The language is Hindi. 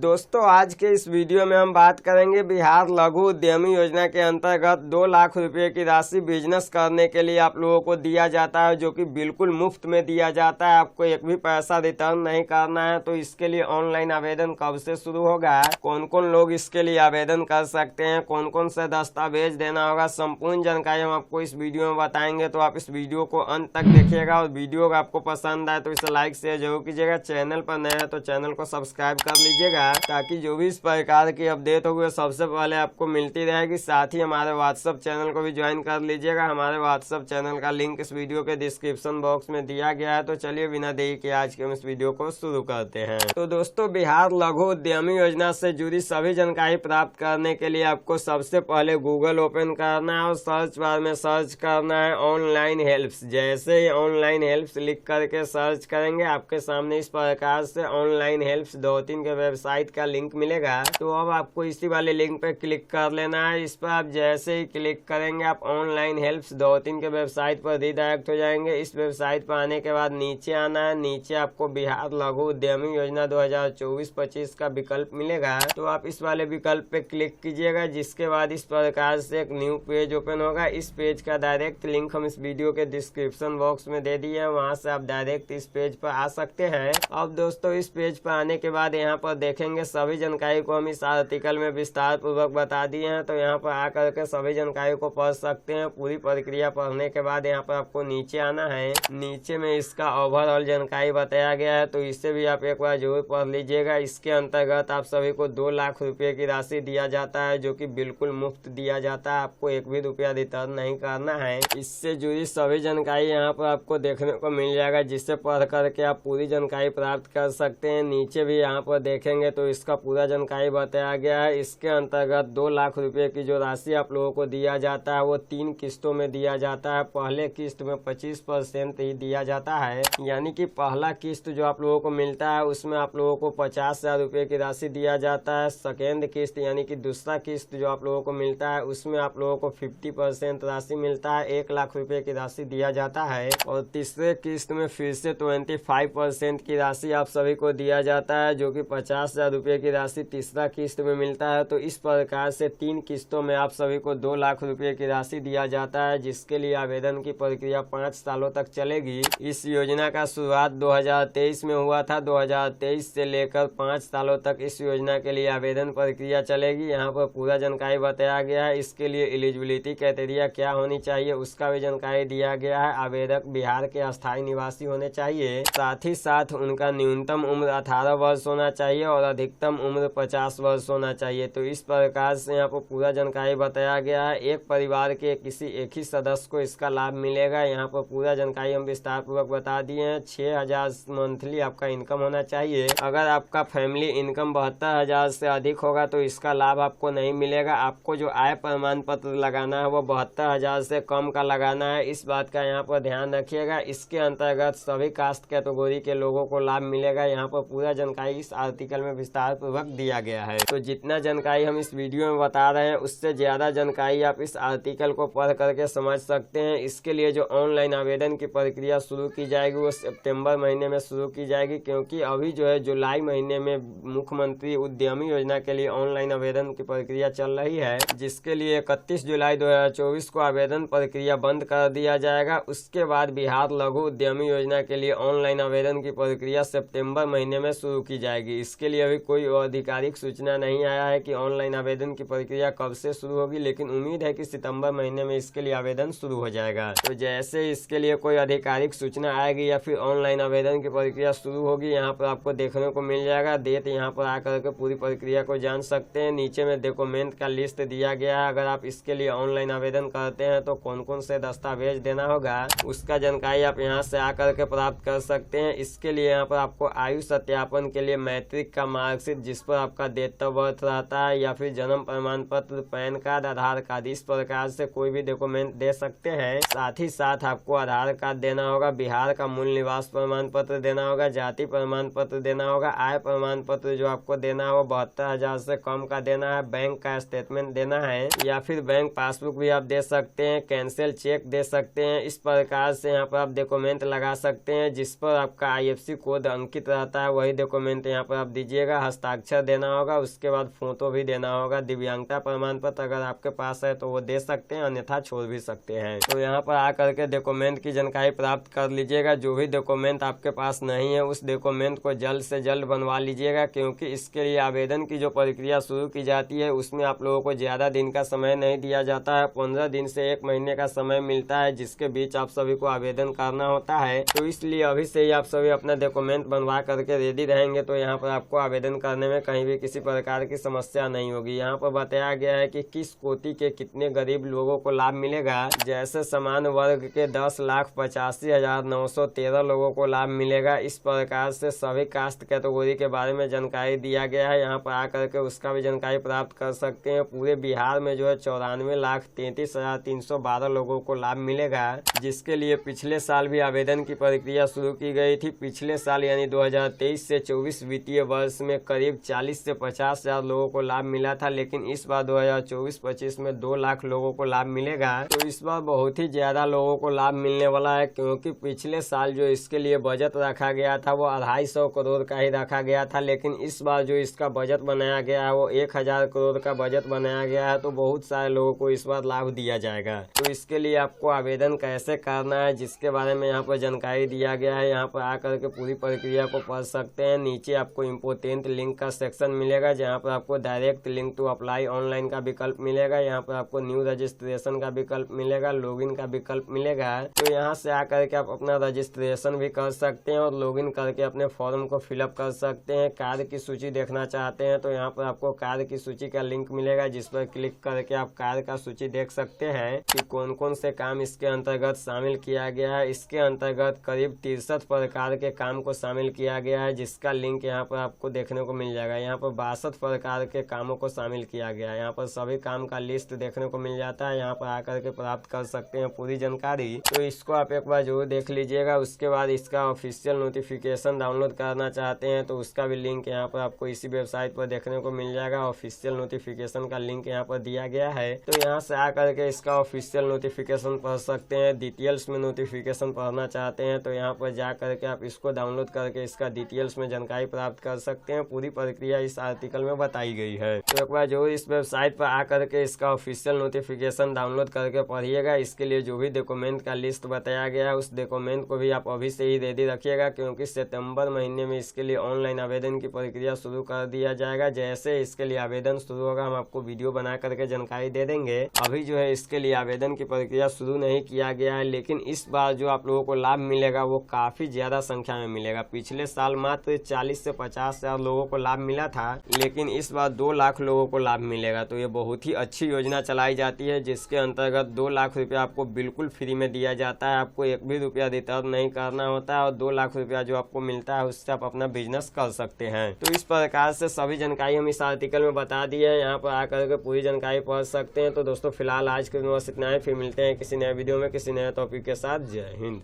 दोस्तों आज के इस वीडियो में हम बात करेंगे बिहार लघु उद्यमी योजना के अंतर्गत 2 लाख रुपए की राशि बिजनेस करने के लिए आप लोगों को दिया जाता है, जो कि बिल्कुल मुफ्त में दिया जाता है। आपको एक भी पैसा रिटर्न नहीं करना है। तो इसके लिए ऑनलाइन आवेदन कब से शुरू होगा, कौन कौन लोग इसके लिए आवेदन कर सकते हैं, कौन कौन से दस्तावेज देना होगा, संपूर्ण जानकारी हम आपको इस वीडियो में बताएंगे। तो आप इस वीडियो को अंत तक देखिएगा और वीडियो आपको पसंद आए तो इसे लाइक शेयर जरूर कीजिएगा। चैनल पर नए हैं तो चैनल को सब्सक्राइब कर लीजिएगा ताकि जो भी इस प्रकार की अपडेट होगी सबसे पहले आपको मिलती रहेगी। साथ ही हमारे व्हाट्सएप चैनल को भी ज्वाइन कर लीजिएगा। हमारे व्हाट्सएप चैनल का लिंक इस वीडियो के डिस्क्रिप्शन बॉक्स में दिया गया है। तो चलिए बिना देरी के आज के हम इस वीडियो को शुरू करते हैं। तो दोस्तों बिहार लघु उद्यमी योजना से जुड़ी सभी जानकारी प्राप्त करने के लिए आपको सबसे पहले गूगल ओपन करना है और सर्च बार में सर्च करना है ऑनलाइन हेल्प्स। जैसे ही ऑनलाइन हेल्प्स लिख करके सर्च करेंगे आपके सामने इस प्रकार से ऑनलाइन हेल्प्स 2-3 के वेबसाइट का लिंक मिलेगा। तो अब आपको इसी वाले लिंक पे क्लिक कर लेना है। इस पर आप जैसे ही क्लिक करेंगे आप ऑनलाइन हेल्प्स 2-3 के वेबसाइट पर रिडायरेक्ट हो जाएंगे। इस वेबसाइट पर आने के बाद नीचे आना है। नीचे आपको बिहार लघु उद्यमी योजना 2024-25 का विकल्प मिलेगा। तो आप इस वाले विकल्प पे क्लिक कीजिएगा, जिसके बाद इस प्रकार से एक न्यू पेज ओपन होगा। इस पेज का डायरेक्ट लिंक हम इस वीडियो के डिस्क्रिप्शन बॉक्स में दे दिए हैं, वहाँ से आप डायरेक्ट इस पेज पर आ सकते हैं। अब दोस्तों इस पेज पर आने के बाद यहाँ पर देखेंगे सभी जानकारी को हम इस आर्टिकल में विस्तार पूर्वक बता दिए हैं। तो यहाँ पर आकर के सभी जानकारी को पढ़ सकते हैं। पूरी प्रक्रिया पढ़ने के बाद यहाँ पर आपको नीचे आना है। नीचे में इसका ओवरऑल जानकारी बताया गया है, तो इसे भी आप एक बार जरूर पढ़ लीजिएगा। इसके अंतर्गत आप सभी को 2 लाख रुपए की राशि दिया जाता है, जो कि बिल्कुल मुफ्त दिया जाता है। आपको एक भी रुपया रिटर्न नहीं करना है। इससे जुड़ी सभी जानकारी यहाँ पर आपको देखने को मिल जाएगा, जिससे पढ़ करके आप पूरी जानकारी प्राप्त कर सकते हैं। नीचे भी यहाँ पर देखेंगे तो इसका पूरा जानकारी बताया गया है। इसके अंतर्गत 2 लाख रुपए की जो राशि आप लोगों को दिया जाता है वो 3 किस्तों में दिया जाता है। पहले किस्त में 25% ही दिया जाता है, यानी कि पहला किस्त जो आप लोगों को मिलता है उसमें आप लोगों को 50,000 रुपए की राशि दिया जाता है। सेकेंड किस्त यानी कि दूसरा किस्त जो आप लोगों को मिलता है उसमें आप लोगों को 50% राशि मिलता है, 1 लाख रुपए की राशि दिया जाता है। और तीसरे किस्त में फिर से 25% की राशि आप सभी को दिया जाता है, जो कि 50,000 रुपए की राशि तीसरा किस्त में मिलता है। तो इस प्रकार से 3 किस्तों में आप सभी को 2 लाख रुपए की राशि दिया जाता है, जिसके लिए आवेदन की प्रक्रिया 5 सालों तक चलेगी। इस योजना का शुरुआत 2023 में हुआ था। 2023 से लेकर 5 सालों तक इस योजना के लिए आवेदन प्रक्रिया चलेगी। यहाँ पर पूरा जानकारी बताया गया है। इसके लिए एलिजिबिलिटी क्राइटेरिया क्या होनी चाहिए उसका भी जानकारी दिया गया है। आवेदक बिहार के अस्थायी निवासी होने चाहिए, साथ ही साथ उनका न्यूनतम उम्र 18 वर्ष होना चाहिए और अधिकतम उम्र 50 वर्ष होना चाहिए। तो इस प्रकार से यहाँ पर पूरा जानकारी बताया गया है। एक परिवार के किसी एक ही सदस्य को इसका लाभ मिलेगा। यहाँ पर पूरा जानकारी हम विस्तार पूर्वक बता दिए हैं। 6,000 मंथली आपका इनकम होना चाहिए। अगर आपका फैमिली इनकम 72,000 से अधिक होगा तो इसका लाभ आपको नहीं मिलेगा। आपको जो आय प्रमाण पत्र लगाना है वो 72,000 से कम का लगाना है। इस बात का यहाँ पर ध्यान रखिएगा। इसके अंतर्गत सभी कास्ट कैटेगरी के लोगों को लाभ मिलेगा। यहाँ पर पूरा जानकारी इस आर्टिकल में विस्तार पूर्वक दिया गया है। तो जितना जानकारी हम इस वीडियो में बता रहे हैं उससे ज्यादा जानकारी आप इस आर्टिकल को पढ़ करके समझ सकते हैं। इसके लिए जो ऑनलाइन आवेदन की प्रक्रिया शुरू की जाएगी वो सितंबर महीने में शुरू की जाएगी, क्योंकि अभी जो है जुलाई महीने में मुख्यमंत्री उद्यमी योजना के लिए ऑनलाइन आवेदन की प्रक्रिया चल रही है, जिसके लिए 31 जुलाई 2024 को आवेदन प्रक्रिया बंद कर दिया जाएगा। उसके बाद बिहार लघु उद्यमी योजना के लिए ऑनलाइन आवेदन की प्रक्रिया सितंबर महीने में शुरू की जाएगी। इसके लिए अभी कोई आधिकारिक सूचना नहीं आया है कि ऑनलाइन आवेदन की प्रक्रिया कब से शुरू होगी, लेकिन उम्मीद है कि सितंबर महीने में इसके लिए आवेदन शुरू हो जाएगा। तो जैसे इसके लिए कोई आधिकारिक सूचना आएगी या फिर ऑनलाइन आवेदन की प्रक्रिया शुरू होगी, यहाँ पर आपको देखने को मिल जाएगा। डेट यहाँ पर आकर के पूरी प्रक्रिया को जान सकते हैं। नीचे में डॉक्यूमेंट का लिस्ट दिया गया है। अगर आप इसके लिए ऑनलाइन आवेदन करते हैं तो कौन कौन से दस्तावेज देना होगा उसका जानकारी आप यहाँ से आकर के प्राप्त कर सकते हैं। इसके लिए यहाँ पर आपको आयु सत्यापन के लिए मैट्रिक का मार्कशीट जिस पर आपका डेट ऑफ बर्थ रहता है, या फिर जन्म प्रमाण पत्र, पैन कार्ड, आधार कार्ड, इस प्रकार से कोई भी डॉक्यूमेंट दे सकते हैं। साथ ही साथ आपको आधार कार्ड देना होगा, बिहार का मूल निवास प्रमाण पत्र देना होगा, जाति प्रमाण पत्र देना होगा, आय प्रमाण पत्र जो आपको देना हो 72,000 से कम का देना है, बैंक का स्टेटमेंट देना है, या फिर बैंक पासबुक भी आप दे सकते हैं, कैंसिल चेक दे सकते हैं। इस प्रकार से यहाँ पर आप डॉक्यूमेंट लगा सकते हैं जिस पर आपका IFSC कोड अंकित रहता है, वही डॉक्यूमेंट यहाँ पर आप दीजिएगा। लीजिएगा, हस्ताक्षर देना होगा, उसके बाद फोटो भी देना होगा। दिव्यांगता प्रमाण पत्र अगर आपके पास है तो वो दे सकते हैं, अन्यथा छोड़ भी सकते हैं। तो यहाँ पर आकर के डॉक्यूमेंट की जानकारी प्राप्त कर लीजिएगा। जो भी डॉक्यूमेंट आपके पास नहीं है उस डॉक्यूमेंट को जल्द से जल्द बनवा लीजिएगा, क्योंकि इसके लिए आवेदन की जो प्रक्रिया शुरू की जाती है उसमें आप लोगों को ज्यादा दिन का समय नहीं दिया जाता है। 15 दिन से 1 महीने का समय मिलता है, जिसके बीच आप सभी को आवेदन करना होता है। तो इसलिए अभी से ही आप सभी अपना डॉक्यूमेंट बनवा करके रेडी रहेंगे तो यहाँ पर आपको आवेदन करने में कहीं भी किसी प्रकार की समस्या नहीं होगी। यहाँ पर बताया गया है कि किस कोटि के कितने गरीब लोगों को लाभ मिलेगा। जैसे समान वर्ग के 10,85,913 लोगों को लाभ मिलेगा। इस प्रकार से सभी कास्ट कैटेगरी के बारे में जानकारी दिया गया है। यहाँ पर आकर के उसका भी जानकारी प्राप्त कर सकते हैं। पूरे बिहार में जो है 94,33,312 लोगों को लाभ मिलेगा, जिसके लिए पिछले साल भी आवेदन की प्रक्रिया शुरू की गई थी। पिछले साल यानी 2023 से 24 वित्तीय वर्ष में करीब 40 से 50 हजार लोगों को लाभ मिला था, लेकिन इस बार 2024-25 में 2 लाख लोगों को लाभ मिलेगा। तो इस बार बहुत ही ज्यादा लोगों को लाभ मिलने वाला है, क्योंकि पिछले साल जो इसके लिए बजट रखा गया था वो 250 करोड़ का ही रखा गया था, लेकिन इस बार जो इसका बजट बनाया गया है वो 1000 करोड़ का बजट बनाया गया है। तो बहुत सारे लोगों को इस बार लाभ दिया जाएगा। तो इसके लिए आपको आवेदन कैसे करना है जिसके बारे में यहाँ पर जानकारी दिया गया है। यहाँ पर आकर के पूरी प्रक्रिया को पढ़ सकते हैं। नीचे आपको इम्पोर्टेंट लिंक का सेक्शन मिलेगा, जहाँ पर आपको direct link to apply online का विकल्प मिलेगा। यहाँ पर आपको न्यू रजिस्ट्रेशन का विकल्प मिलेगा, लॉगिन का विकल्प मिलेगा। तो यहाँ से आकर के आप अपना रजिस्ट्रेशन भी कर सकते हैं और लॉगिन करके अपने फॉर्म को फिलअप कर सकते हैं। कार्य की सूची देखना चाहते हैं तो यहाँ पर आपको कार्य की सूची का लिंक मिलेगा, जिस पर क्लिक करके आप कार्य का सूची देख सकते हैं कि कौन कौन से काम इसके अंतर्गत शामिल किया गया है। इसके अंतर्गत करीब 63 प्रकार के काम को शामिल किया गया है, जिसका लिंक यहाँ पर आपको देखने को मिल जाएगा। यहाँ पर 62 प्रकार के कामों को शामिल किया गया है। यहाँ पर सभी काम का लिस्ट देखने को मिल जाता है। यहाँ पर आकर के प्राप्त कर सकते हैं पूरी जानकारी। तो इसको आप एक बार जरूर देख लीजिएगा। उसके बाद इसका ऑफिशियल नोटिफिकेशन डाउनलोड करना चाहते हैं तो उसका भी लिंक यहाँ पर आपको इसी वेबसाइट पर देखने को मिल जाएगा। ऑफिशियल नोटिफिकेशन का लिंक यहाँ पर दिया गया है। तो यहाँ से आकर के इसका ऑफिशियल नोटिफिकेशन पढ़ सकते हैं। डिटेल्स में नोटिफिकेशन पढ़ना चाहते हैं तो यहाँ पर जा करके आप इसको डाउनलोड करके इसका डिटेल्स में जानकारी प्राप्त कर सकते हैं। पूरी प्रक्रिया इस आर्टिकल में बताई गई है। तो एक बार जो इस वेबसाइट पर आकर के इसका ऑफिशियल नोटिफिकेशन डाउनलोड करके पढ़िएगा। इसके लिए जो भी डॉक्यूमेंट का लिस्ट बताया गया है उस डॉक्यूमेंट को भी आप अभी से ही रेडी रखिएगा, क्योंकि सितंबर महीने में इसके लिए ऑनलाइन आवेदन की प्रक्रिया शुरू कर दिया जाएगा। जैसे इसके लिए आवेदन शुरू होगा हम आपको वीडियो बना करके जानकारी दे देंगे। अभी जो है इसके लिए आवेदन की प्रक्रिया शुरू नहीं किया गया है, लेकिन इस बार जो आप लोगों को लाभ मिलेगा वो काफी ज्यादा संख्या में मिलेगा। पिछले साल मात्र 40 से 50 हजार लोगों को लाभ मिला था, लेकिन इस बार 2 लाख लोगों को लाभ मिलेगा। तो ये बहुत ही अच्छी योजना चलाई जाती है, जिसके अंतर्गत 2 लाख रुपया आपको बिल्कुल फ्री में दिया जाता है। आपको 1 भी रुपया रिटर्न नहीं करना होता है और 2 लाख रुपया जो आपको मिलता है उससे आप अपना बिजनेस कर सकते हैं। तो इस प्रकार से सभी जानकारी हम इस आर्टिकल में बता दी है। यहाँ पर आकर के पूरी जानकारी पढ़ सकते हैं। तो दोस्तों फिलहाल आज के दिन बस इतना ही। फिर मिलते हैं किसी नए वीडियो में किसी नए टॉपिक के साथ। जय हिंद।